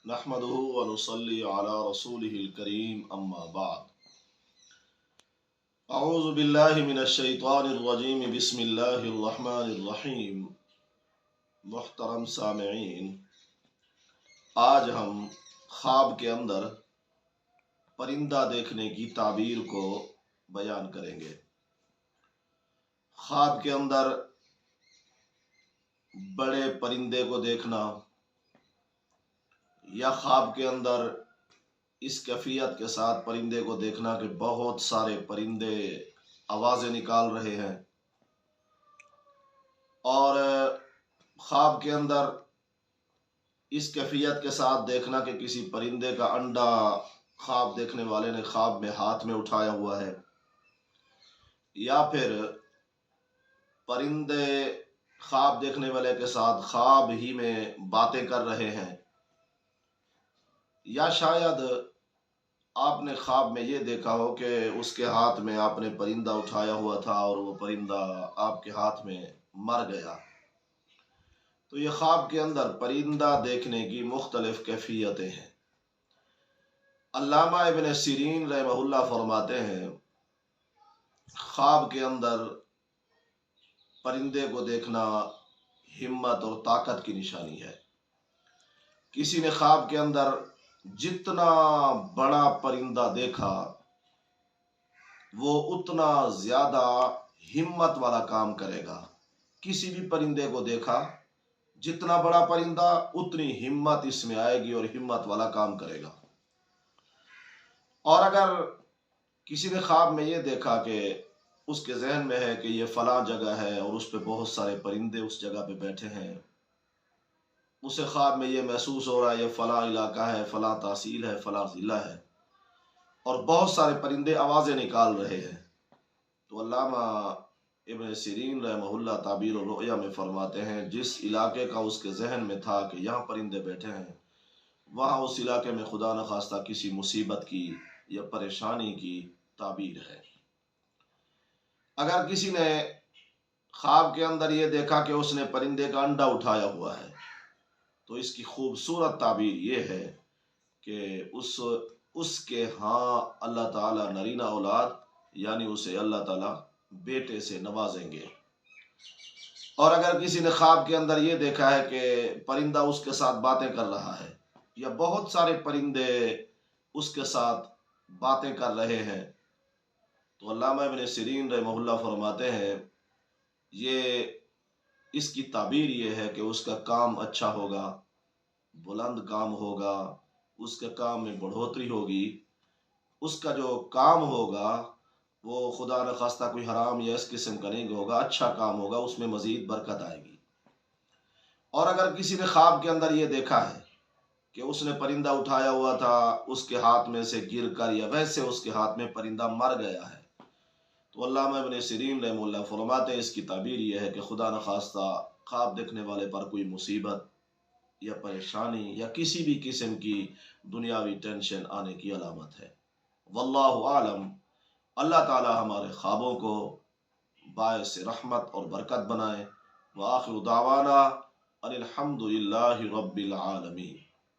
नहमदुहु व नुसल्ली अला रसूलिहिल करीम अम्मा बाद। अऊज़ु बिल्लाहि मिनश शैतानिर रजीम बिस्मिल्लाहिर रहमानिर रहीम। मुहतरम सामिईन, आज हम ख्वाब के अंदर परिंदा देखने की ताबीर को बयान करेंगे। ख्वाब के अंदर बड़े परिंदे को देखना या ख्वाब के अंदर इस कैफियत के साथ परिंदे को देखना कि बहुत सारे परिंदे आवाज़ें निकाल रहे हैं, और ख्वाब के अंदर इस कैफियत के साथ देखना कि किसी परिंदे का अंडा ख्वाब देखने वाले ने ख्वाब में हाथ में उठाया हुआ है, या फिर परिंदे ख्वाब देखने वाले के साथ ख्वाब ही में बातें कर रहे हैं, या शायद आपने ख्वाब में ये देखा हो कि उसके हाथ में आपने परिंदा उठाया हुआ था और वो परिंदा आपके हाथ में मर गया। तो ये ख्वाब के अंदर परिंदा देखने की मुख्तलिफ कैफियतें हैं। अल्लामा इब्न सिरीन रहमहुल्लाह फरमाते हैं, ख्वाब के अंदर परिंदे को देखना हिम्मत और ताकत की निशानी है। किसी ने ख्वाब के अंदर जितना बड़ा परिंदा देखा वो उतना ज्यादा हिम्मत वाला काम करेगा। किसी भी परिंदे को देखा, जितना बड़ा परिंदा उतनी हिम्मत इसमें आएगी और हिम्मत वाला काम करेगा। और अगर किसी ने ख्वाब में ये देखा कि उसके जहन में है कि ये फलां जगह है और उस पे बहुत सारे परिंदे उस जगह पे बैठे हैं, उसे ख्वाब में ये महसूस हो रहा है ये फलां इलाका है, फलां तहसील है, फलां ज़िला है और बहुत सारे परिंदे आवाज़ें निकाल रहे हैं, तो अल्लामा इब्न सिरीन रहमहुल्लाह ताबीर रुया में फरमाते हैं, जिस इलाके का उसके जहन में था कि यहाँ परिंदे बैठे हैं, वहाँ उस इलाके में खुदा न खास्ता किसी मुसीबत की या परेशानी की ताबीर है। अगर किसी ने ख्वाब के अंदर ये देखा कि उसने परिंदे का अंडा उठाया हुआ है, तो इसकी खूबसूरत ताबीर ये है कि उसके हाँ अल्लाह ताला नरीना औलाद यानी उसे अल्लाह ताला बेटे से नवाजेंगे। और अगर किसी ने ख्वाब के अंदर ये देखा है कि परिंदा उसके साथ बातें कर रहा है या बहुत सारे परिंदे उसके साथ बातें कर रहे हैं, तो अल्लामा इब्न सिरीन रहमहुल्लाह फरमाते हैं ये इसकी ताबीर ये है कि उसका काम अच्छा होगा, बुलंद काम होगा, उसके काम में बढ़ोतरी होगी, उसका जो काम होगा वो खुदा न खास्ता कोई हराम या इस किस्म का नहीं होगा, अच्छा काम होगा, उसमें मजीद बरकत आएगी। और अगर किसी ने ख्वाब के अंदर ये देखा है कि उसने परिंदा उठाया हुआ था, उसके हाथ में से गिर कर या वैसे उसके हाथ में परिंदा मर गया है, तो अल्लामा इब्न सिरीन रहमहुल्लाह फरमाते हैं इसकी ताबीर यह है कि खुदा न खास्ता ख्वाब देखने वाले पर कोई मुसीबत या परेशानी या किसी भी किस्म की दुनियावी टेंशन आने की अलामत है। वल्लाहु आलम। अल्लाह ताला हमारे ख्वाबों को बायस रहमत और बरकत बनाए। व आखिरु दावाना अनिल हम्दुलिल्लाहि रब्बिल आलमीन।